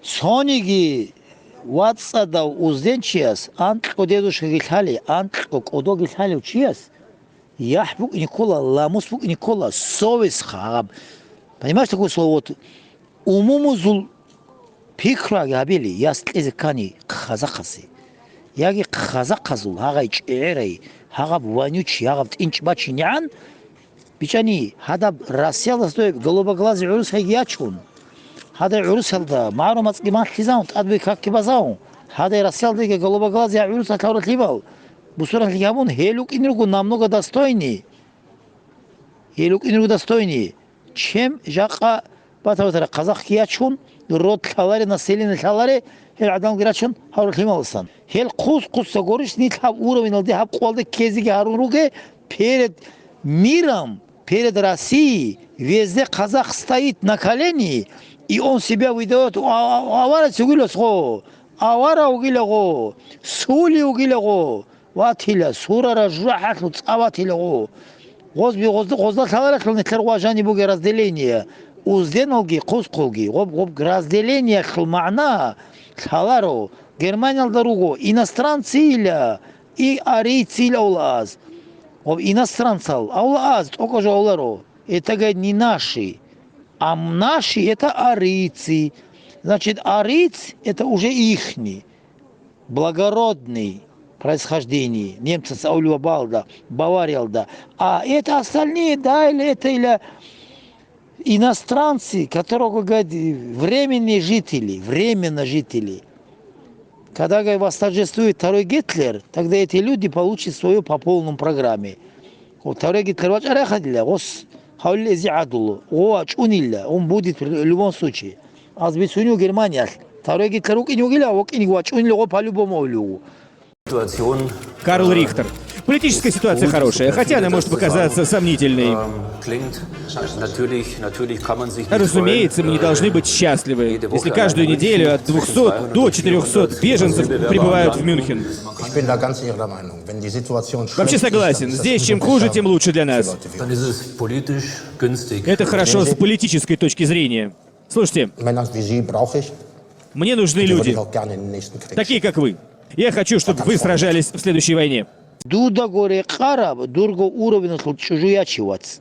Сониги ватсада узденчиас, антлко дедушка гильхали, антлко кодо гильхали учиас. Яхбук Никола, ламусбук Никола, совесть хаб. Понимаешь такое слово? Вот умумузул пикра габели, ястлезе кани казахаси. Яги казахазул, хагай чэрэй, хагаб ванючи, хагаб тинчбачинян. Бичани, хадаб рассел стоит голубоглазый урус хайячун. هذا عروس هذا معلومات قيمات خزان تأدي كبازاو هذا رسال ديك قلوب غاز يا عروس هتورط ليبال بصورة اليابون هيلوك إنرجو نامنوغا داستويني هيلوك إنرجو داستويني чем جاقا باتوتر قزاق كياتشون رود كالاري نسيلين كالاري هل عدم غيراتشون هورط ليمالسان هل قوس سغورش نيتاب уровень алды хаб قوالды кезиге харуруге перед миром перед Россией везде казах стоит на колени. И он себя выдает, авара цугилосго, авара угилого, сули угилого, ватиля, сура ражахатлу цаватилого. Гозби гозда таларатлу нетлерважани буги разделение. Узденалги кускулги, гоб разделение хлмана таларо. Германия алдаруго, иностранцы иля, и арийцы иля улаз. Гоб иностранцал, аулаз, только же ауларо. Это говорит не наши. А наши это арийцы. Значит, ариец это уже ихний, благородный происхождение. Немцы Саулева Балда, Бавариалда. А это остальные, да, или иностранцы, которые, говорят, временно жители. Когда, говорят, восторжествует второй Гитлер, тогда эти люди получат свою по полной программе. Вот второй Гитлер, он будет в любом случае. А с бедствием Германия. Второй Гитлер по-любому. Карл Рихтер. Политическая ситуация хорошая, хотя она может показаться сомнительной. Разумеется, мы не должны быть счастливы, если каждую неделю от 200 до 400 беженцев прибывают в Мюнхен. Вообще согласен, здесь чем хуже, тем лучше для нас. Это хорошо с политической точки зрения. Слушайте, мне нужны люди, такие как вы. Я хочу, чтобы вы сражались в следующей войне. Дуда горе караб, дурго уровень чужуячивац.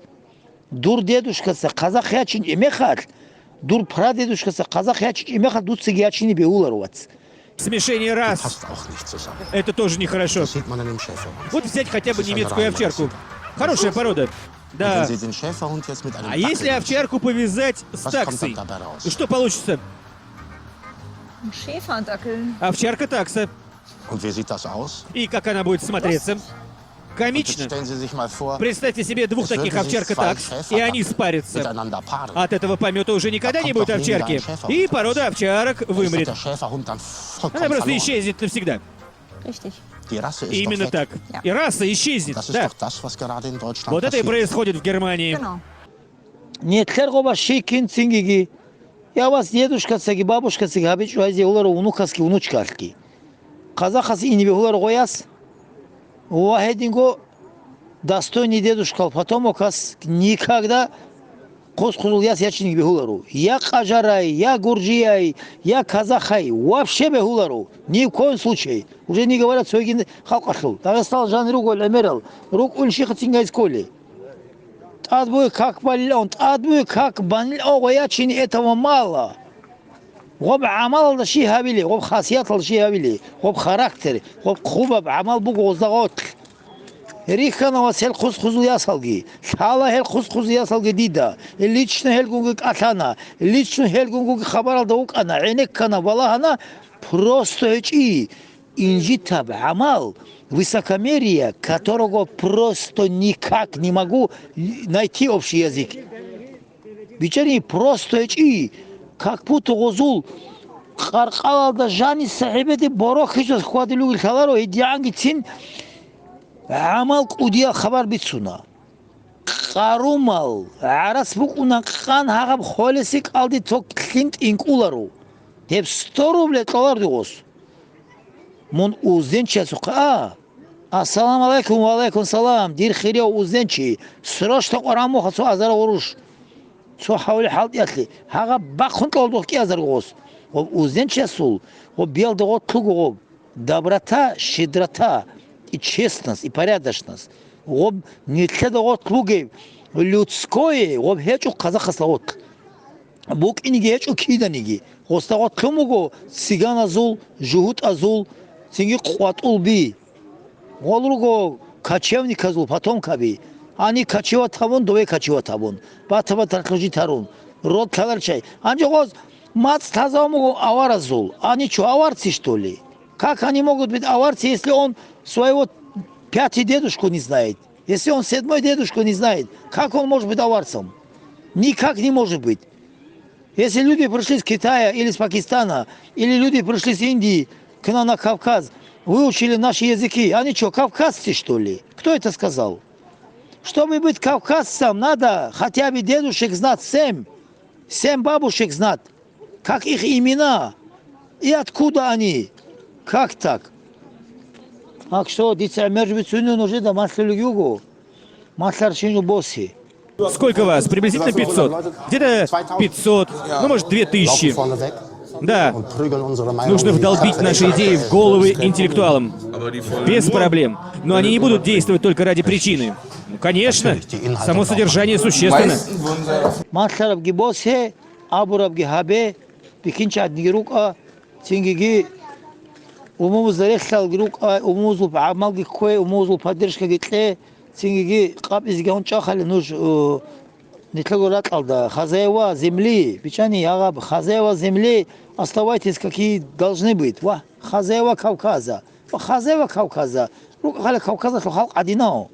Дур дедушкаса казах ячин имехат, дур прадедушкаса казах ячин имехат, дур цигячини беуларовац. Смешение рас. Это тоже нехорошо. Вот взять хотя бы немецкую овчарку. Хорошая порода. Да. А если овчарку повязать с таксой, что получится? Овчарка-такса. И как она будет смотреться? Комично. Представьте себе двух таких овчарка-такс, и они спарятся. От этого помета уже никогда не будет овчарки. И порода овчарок вымрет. Она просто исчезнет навсегда. Именно так. И раса исчезнет, да. Вот это и происходит в Германии. Нет, я вас дедушка, бабушка, внуковский, внучкарский. Казахас и не бегулар гояс. Уахединго достойный дедушка, потом оказ никогда косхузул яс ячник бегулару. Я кажарай, я гурджияй, я казахай, вообще бегулару. Ни в коем случае. Уже не говорят сойгин халкашл. Так стал Жан Руголь Эмерал. Рук ульшиха цингайс коли. Адбуй как баллон, адбуй как банил. Ого ячин этого мало. غب عمل الشيء هابيلي غب خاصيات الشيء هابيلي غب خاراكتر غب خوبة بعمل بوغوزدغوت ريخنا وسهل خصوص ياسالجي حالا هل خصوص ياسال جديدة اللي تشنا هل جونج أثانا اللي تشنا هل جونج خبر الدوق أنا عينك كنا والله أنا просто هيك инжи عمل высокомерие, которого просто никак не могу найти общий язык. Вечерний просто هيك как будто гозул қарқалалда жани сахибети борох хичос хвати лугил таларо идианги цин амал кудия хабар битсуна қарумал арас букуна қан хагаб холесик алди ток хинт инкулару деп 100 рубль талар дигос мон узденче суқа ассалам алейкум салам дир хире узденче срочно қораму хасу азара оруш цо хавли халт ясли хага бахун толдох ки азаргос об узен чесул об белдого тлуго доброта, щедрота и честность, и порядочность. Об не тледого тлуги людское, об хечу казахаслаот. Бук иниги хечу киданиги. Остаот тлумуго циган азул, жухут азул, цинги куат улби. Голруго кочевник азул, потом каби. Они кочева табун, дове кочева табун. Батаба тарклужи тарун. Род кагарчай. Анжогоз мац тазамуго авар азул. Они чё, аварцы что ли? Как они могут быть аварцы, если он своего пятый дедушку не знает? Если он седьмой дедушку не знает, как он может быть аварцем? Никак не может быть. Если люди пришли с Китая или с Пакистана, или люди пришли с Индии к нам на Кавказ, выучили наши языки, они что, кавказцы что ли? Кто это сказал? Чтобы быть кавказцем, надо хотя бы дедушек знать 7 бабушек знать, как их имена и откуда они. Как так? А что, дитя, может быть, уже до маслю югу, маслярчину босси. Сколько вас? Приблизительно 500. Где-то 500, ну, может, 2000. Да, нужно вдолбить наши идеи в головы интеллектуалам. Без проблем. Но они не будут действовать только ради причины. Ну, конечно, само содержание существенно. Масляраб гибосе, абураб гихабе, пикинчат гирука, цингиги, умуз зарехлал гирука, умузу паамал гикхуэ, умузу поддержка гитле, цингиги кап изгион чахали нуж нетлогорат алда. Хозяева земли, печани ягаб, хозяева земли, оставайтесь какие должны быть. Ва, хозяева Кавказа. Хозяева Кавказа. Рука Кавказа, халк адинао.